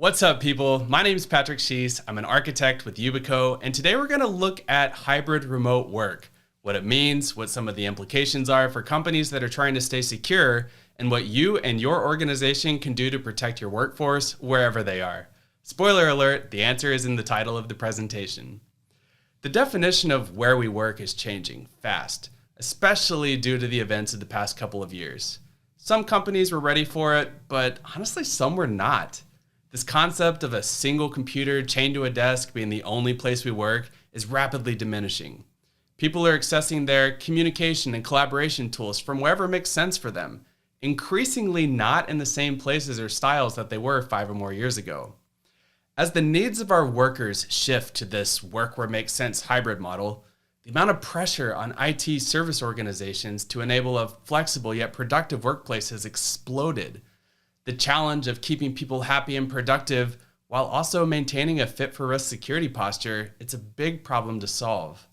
What's up, people? My name is Patrick Shees. I'm an architect with YubiKey, and today we're going to look at hybrid remote work, what it means, what some of the implications are for companies that are trying to stay secure, and what you and your organization can do to protect your workforce wherever they are. Spoiler alert, the answer is in the title of the presentation. The definition of where we work is changing fast, especially due to the events of the past couple of years. Some companies were ready for it, but honestly, some were not. This concept of a single computer chained to a desk being the only place we work is rapidly diminishing. People are accessing their communication and collaboration tools from wherever makes sense for them, increasingly not in the same places or styles that they were 5 or more years ago. As the needs of our workers shift to this work where makes sense hybrid model, the amount of pressure on IT service organizations to enable a flexible yet productive workplace has exploded. The challenge of keeping people happy and productive while also maintaining a fit-for-risk security posture, it's a big problem to solve.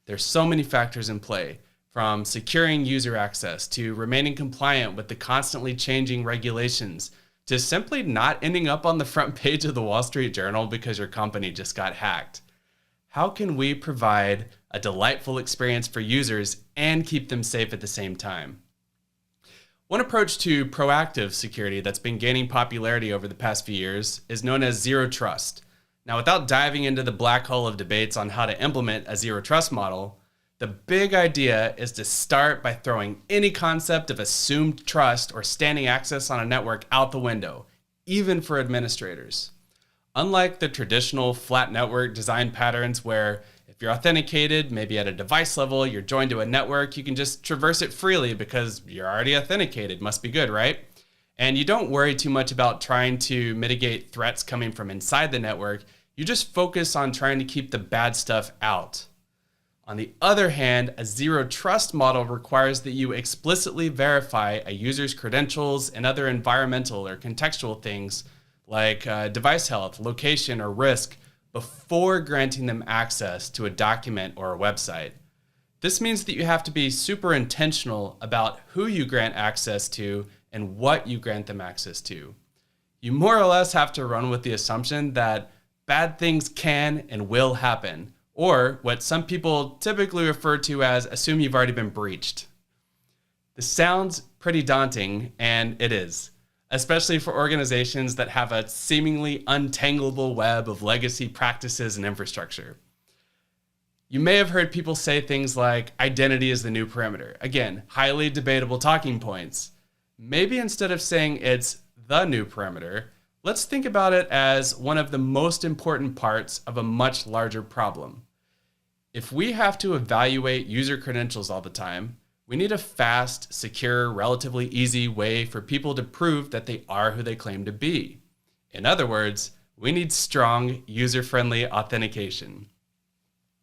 There's so many factors in play, from securing user access to remaining compliant with the constantly changing regulations to simply not ending up on the front page of the Wall Street Journal because your company just got hacked. How can we provide a delightful experience for users and keep them safe at the same time? One approach to proactive security that's been gaining popularity over the past few years is known as zero trust. Now, without diving into the black hole of debates on how to implement a zero trust model, the big idea is to start by throwing any concept of assumed trust or standing access on a network out the window, even for administrators. Unlike the traditional flat network design patterns where if you're authenticated, maybe at a device level, you're joined to a network, you can just traverse it freely because you're already authenticated. Must be good, right? And you don't worry too much about trying to mitigate threats coming from inside the network. You just focus on trying to keep the bad stuff out. On the other hand, a zero trust model requires that you explicitly verify a user's credentials and other environmental or contextual things like device health, location, or risk before granting them access to a document or a website. This means that you have to be super intentional about who you grant access to and what you grant them access to. You more or less have to run with the assumption that bad things can and will happen, or what some people typically refer to as assume you've already been breached. This sounds pretty daunting, and it is, especially for organizations that have a seemingly untangleable web of legacy practices and infrastructure. You may have heard people say things like identity is the new perimeter. Again, highly debatable talking points. Maybe instead of saying it's the new perimeter, let's think about it as one of the most important parts of a much larger problem. If we have to evaluate user credentials all the time, we need a fast, secure, relatively easy way for people to prove that they are who they claim to be. In other words, we need strong, user-friendly authentication.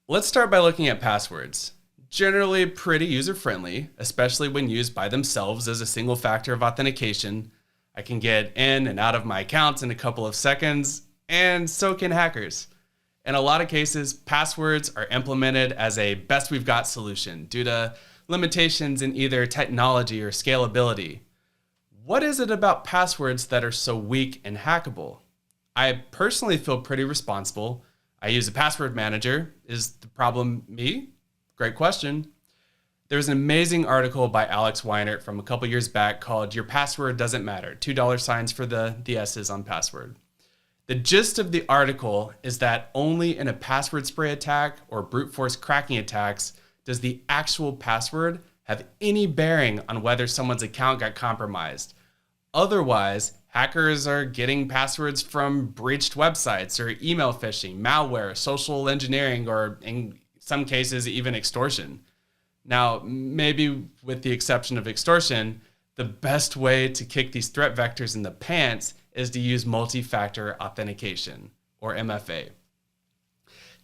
Let's start by looking at passwords. Generally pretty user-friendly, especially when used by themselves as a single factor of authentication. I can get in and out of my accounts in a couple of seconds, and so can hackers. In a lot of cases, passwords are implemented as a best we've got solution due to limitations in either technology or scalability. What is it about passwords that are so weak and hackable? I personally feel pretty responsible. I use a password manager. Is the problem me? Great question. There's an amazing article by Alex Weinert from a couple years back called Your Password Doesn't Matter, $2 for the S's on password. The gist of the article is that only in a password spray attack or brute force cracking attacks does the actual password have any bearing on whether someone's account got compromised. Otherwise, hackers are getting passwords from breached websites or email phishing, malware, social engineering, or in some cases, even extortion. Now, maybe with the exception of extortion, the best way to kick these threat vectors in the pants is to use multi-factor authentication, or MFA.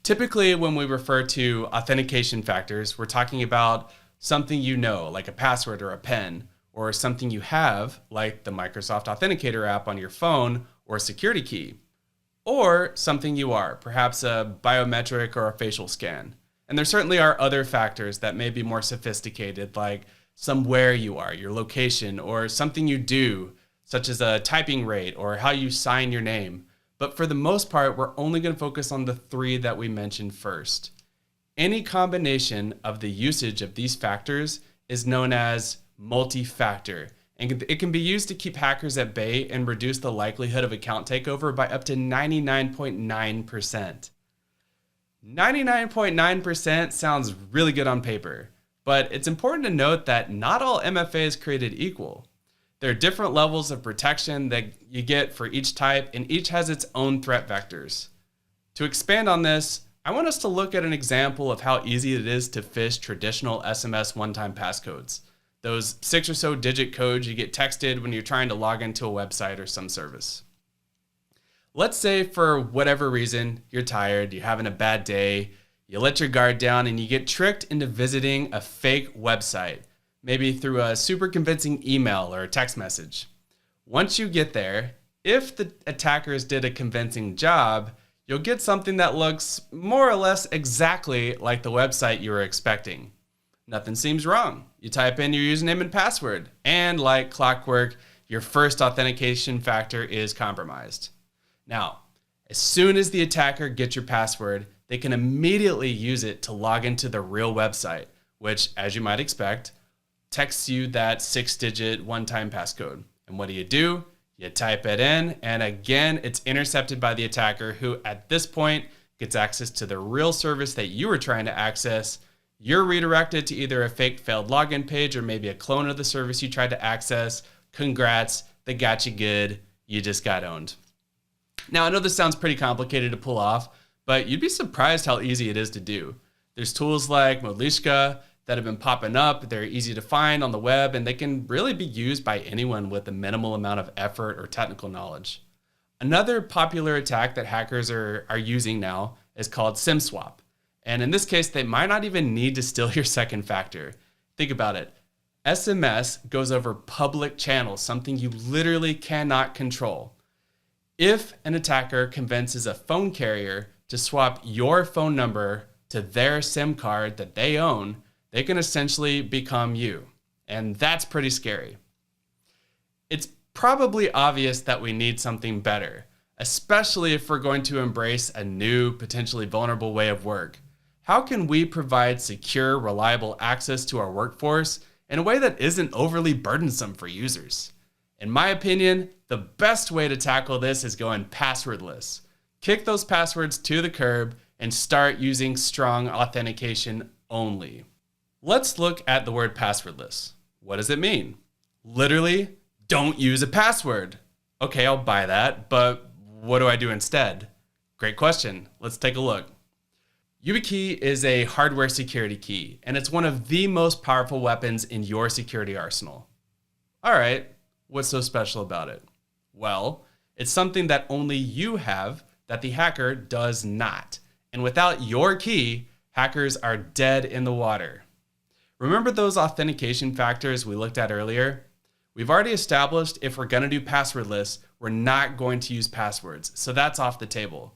Typically, when we refer to authentication factors, we're talking about something you know, like a password or a PIN, or something you have, like the Microsoft Authenticator app on your phone or a security key, or something you are, perhaps a biometric or a facial scan. And there certainly are other factors that may be more sophisticated, like somewhere you are, your location, or something you do, such as a typing rate or how you sign your name. But for the most part, we're only going to focus on the three that we mentioned first. Any combination of the usage of these factors is known as multi-factor, and it can be used to keep hackers at bay and reduce the likelihood of account takeover by up to 99.9%. 99.9% sounds really good on paper, but it's important to note that not all MFA is created equal. There are different levels of protection that you get for each type, and each has its own threat vectors. To expand on this, I want us to look at an example of how easy it is to phish traditional SMS one-time passcodes. Those 6 or so digit codes you get texted when you're trying to log into a website or some service. Let's say for whatever reason, you're tired, you're having a bad day, you let your guard down and you get tricked into visiting a fake website, maybe through a super convincing email or a text message. Once you get there, if the attackers did a convincing job, you'll get something that looks more or less exactly like the website you were expecting. Nothing seems wrong. You type in your username and password, and like clockwork, your first authentication factor is compromised. Now, as soon as the attacker gets your password, they can immediately use it to log into the real website, which, as you might expect, texts you that 6-digit one-time passcode. And what do? You type it in, and again, it's intercepted by the attacker, who at this point gets access to the real service that you were trying to access. You're redirected to either a fake failed login page or maybe a clone of the service you tried to access. Congrats, they got you good. You just got owned. Now, I know this sounds pretty complicated to pull off, but you'd be surprised how easy it is to do. There's tools like Modlishka that have been popping up. They're easy to find on the web, and they can really be used by anyone with a minimal amount of effort or technical knowledge. Another popular attack that hackers are using now is called SIM swap. And in this case, they might not even need to steal your second factor. Think about it. SMS goes over public channels, something you literally cannot control. If an attacker convinces a phone carrier to swap your phone number to their SIM card that they own, they can essentially become you. And that's pretty scary. It's probably obvious that we need something better, especially if we're going to embrace a new, potentially vulnerable way of work. How can we provide secure, reliable access to our workforce in a way that isn't overly burdensome for users? In my opinion, the best way to tackle this is going passwordless. Kick those passwords to the curb and start using strong authentication only. Let's look at the word passwordless. What does it mean? Literally, don't use a password. Okay, I'll buy that, but what do I do instead? Great question. Let's take a look. YubiKey is a hardware security key, and it's one of the most powerful weapons in your security arsenal. All right, what's so special about it? Well, it's something that only you have that the hacker does not. And without your key, hackers are dead in the water. Remember those authentication factors we looked at earlier? We've already established if we're going to do passwordless, we're not going to use passwords, so that's off the table.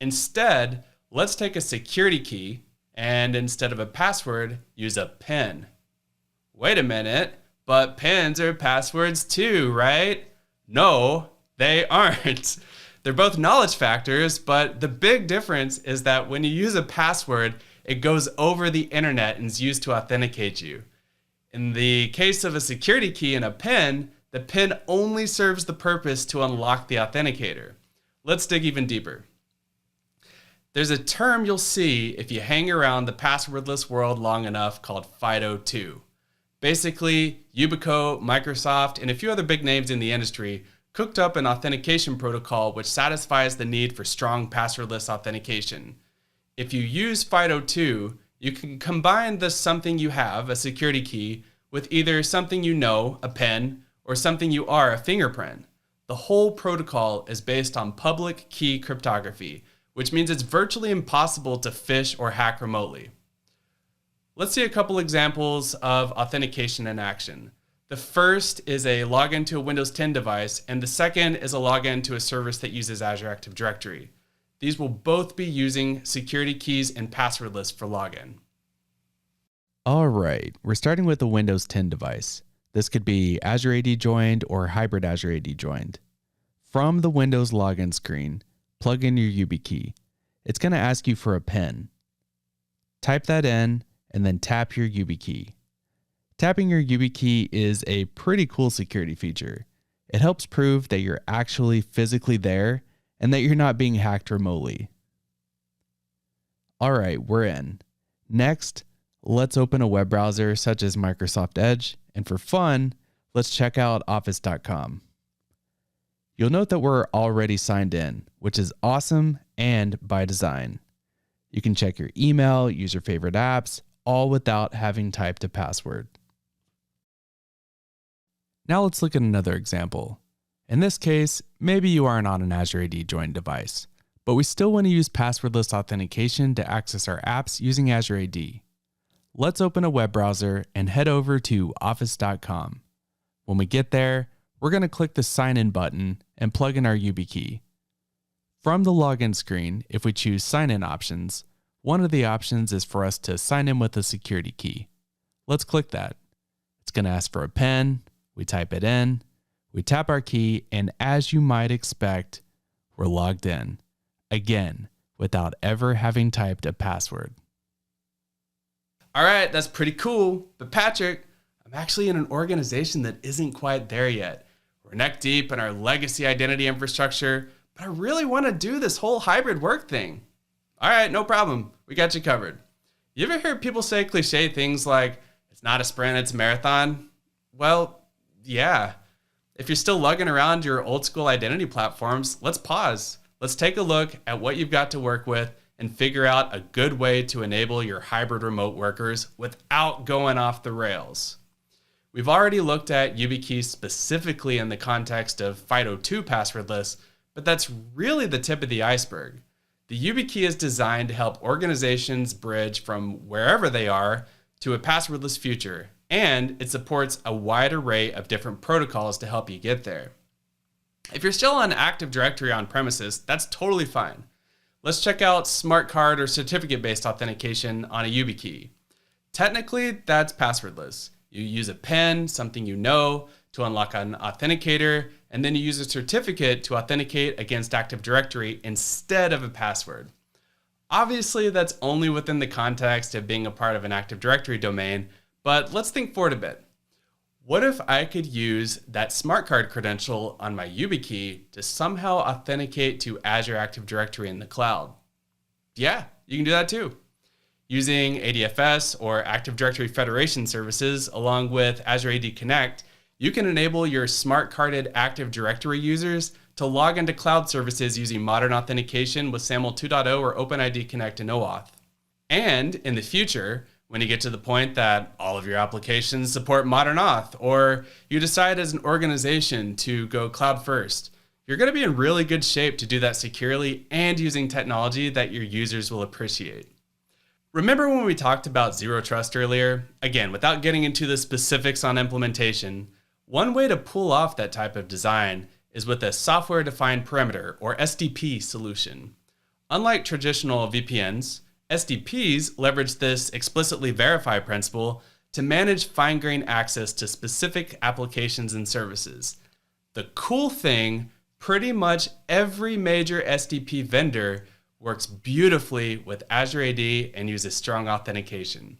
Instead, let's take a security key and instead of a password, use a PIN. Wait a minute, but PINs are passwords too, right? No, they aren't. They're both knowledge factors, but the big difference is that when you use a password, it goes over the internet and is used to authenticate you. In the case of a security key and a PIN, the PIN only serves the purpose to unlock the authenticator. Let's dig even deeper. There's a term you'll see if you hang around the passwordless world long enough called FIDO2. Basically, YubiKey, Microsoft, and a few other big names in the industry cooked up an authentication protocol which satisfies the need for strong passwordless authentication. If you use FIDO2, you can combine the something you have, a security key, with either something you know, a PIN, or something you are, a fingerprint. The whole protocol is based on public key cryptography, which means it's virtually impossible to phish or hack remotely. Let's see a couple examples of authentication in action. The first is a login to a Windows 10 device, and the second is a login to a service that uses Azure Active Directory. These will both be using security keys and passwordless for login. All right, we're starting with a Windows 10 device. This could be Azure AD joined or hybrid Azure AD joined. From the Windows login screen, plug in your YubiKey. It's going to ask you for a PIN. Type that in and then tap your YubiKey. Tapping your YubiKey is a pretty cool security feature. It helps prove that you're actually physically there and that you're not being hacked remotely. All right, we're in. Next, let's open a web browser such as Microsoft Edge, and for fun, let's check out office.com. You'll note that we're already signed in, which is awesome and by design. You can check your email, use your favorite apps, all without having typed a password. Now let's look at another example. In this case, maybe you aren't on an Azure AD joined device, but we still want to use passwordless authentication to access our apps using Azure AD. Let's open a web browser and head over to office.com. When we get there, we're going to click the Sign In button and plug in our YubiKey. From the login screen, if we choose Sign In options, one of the options is for us to sign in with a security key. Let's click that. It's going to ask for a PIN. We type it in, we tap our key, and as you might expect, we're logged in. Again, without ever having typed a password. All right, that's pretty cool. But Patrick, I'm actually in an organization that isn't quite there yet. We're neck deep in our legacy identity infrastructure, but I really want to do this whole hybrid work thing. All right, no problem. We got you covered. You ever hear people say cliche things like, it's not a sprint, it's a marathon? Well, yeah. If you're still lugging around your old school identity platforms, let's pause. Let's take a look at what you've got to work with and figure out a good way to enable your hybrid remote workers without going off the rails. We've already looked at YubiKeys specifically in the context of FIDO2 passwordless, but that's really the tip of the iceberg. The YubiKey is designed to help organizations bridge from wherever they are to a passwordless future, and it supports a wide array of different protocols to help you get there. If you're still on Active Directory on premises, that's totally fine. Let's check out smart card or certificate-based authentication on a YubiKey. Technically, that's passwordless. You use a PIN, something you know, to unlock an authenticator, and then you use a certificate to authenticate against Active Directory instead of a password. Obviously, that's only within the context of being a part of an Active Directory domain, but let's think forward a bit. What if I could use that smart card credential on my YubiKey to somehow authenticate to Azure Active Directory in the cloud? Yeah, you can do that too. Using ADFS or Active Directory Federation services along with Azure AD Connect, you can enable your smart carded Active Directory users to log into cloud services using modern authentication with SAML 2.0 or OpenID Connect and OAuth. And in the future, when you get to the point that all of your applications support modern auth, or you decide as an organization to go cloud first, you're going to be in really good shape to do that securely and using technology that your users will appreciate. Remember when we talked about zero trust earlier? Again, without getting into the specifics on implementation, one way to pull off that type of design is with a software-defined perimeter or SDP solution. Unlike traditional VPNs, SDPs leverage this explicitly verify principle to manage fine-grained access to specific applications and services. The cool thing, pretty much every major SDP vendor works beautifully with Azure AD and uses strong authentication.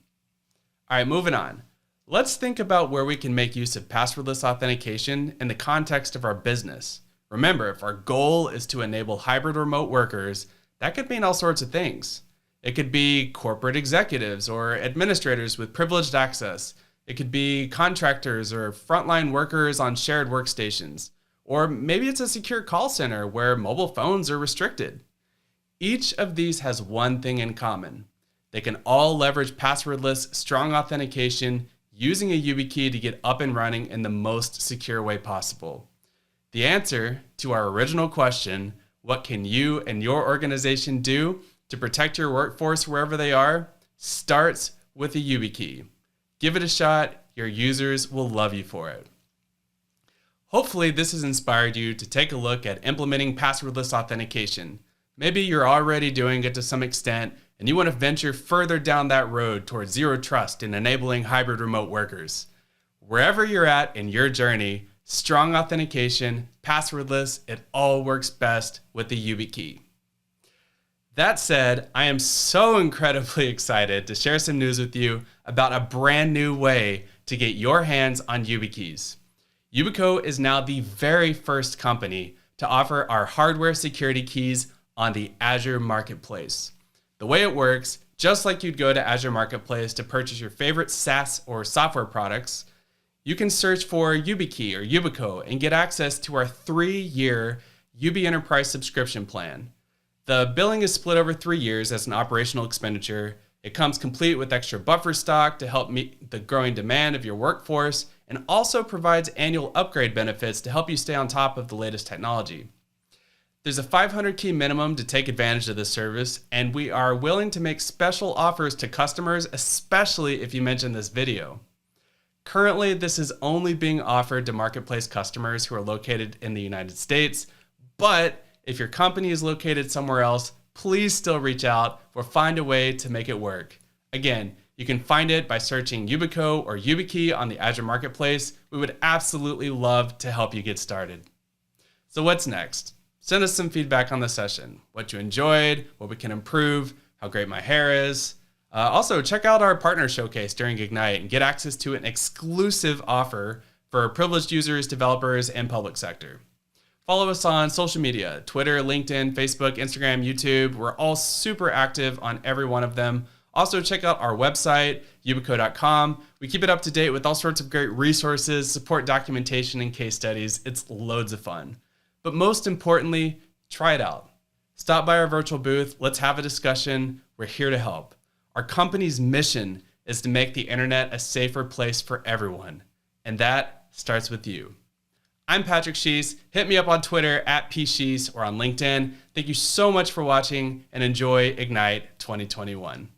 All right, moving on. Let's think about where we can make use of passwordless authentication in the context of our business. Remember, if our goal is to enable hybrid remote workers, that could mean all sorts of things. It could be corporate executives or administrators with privileged access. It could be contractors or frontline workers on shared workstations. Or maybe it's a secure call center where mobile phones are restricted. Each of these has one thing in common. They can all leverage passwordless, strong authentication using a YubiKey to get up and running in the most secure way possible. The answer to our original question, what can you and your organization do to protect your workforce wherever they are, starts with a YubiKey. Give it a shot. Your users will love you for it. Hopefully this has inspired you to take a look at implementing passwordless authentication. Maybe you're already doing it to some extent and you want to venture further down that road towards zero trust and enabling hybrid remote workers. Wherever you're at in your journey, strong authentication, passwordless, it all works best with the YubiKey. That said, I am so incredibly excited to share some news with you about a brand new way to get your hands on YubiKeys. Yubico is now the very first company to offer our hardware security keys on the Azure Marketplace. The way it works, just like you'd go to Azure Marketplace to purchase your favorite SaaS or software products, you can search for YubiKey or Yubico and get access to our 3-year Yubi Enterprise subscription plan. The billing is split over 3 years as an operational expenditure. It comes complete with extra buffer stock to help meet the growing demand of your workforce, and also provides annual upgrade benefits to help you stay on top of the latest technology. There's a 500 key minimum to take advantage of this service, and we are willing to make special offers to customers, especially if you mention this video. Currently, this is only being offered to marketplace customers who are located in the United States, but if your company is located somewhere else, please still reach out or find a way to make it work. Again, you can find it by searching Yubico or YubiKey on the Azure Marketplace. We would absolutely love to help you get started. So what's next? Send us some feedback on the session, what you enjoyed, what we can improve, how great my hair is. Also, check out our partner showcase during Ignite and get access to an exclusive offer for privileged users, developers, and public sector. Follow us on social media, Twitter, LinkedIn, Facebook, Instagram, YouTube. We're all super active on every one of them. Also, check out our website, yubico.com. We keep it up to date with all sorts of great resources, support documentation, and case studies. It's loads of fun. But most importantly, try it out. Stop by our virtual booth. Let's have a discussion. We're here to help. Our company's mission is to make the internet a safer place for everyone. And that starts with you. I'm Patrick Shees. Hit me up on Twitter @pshees or on LinkedIn. Thank you so much for watching and enjoy Ignite 2021.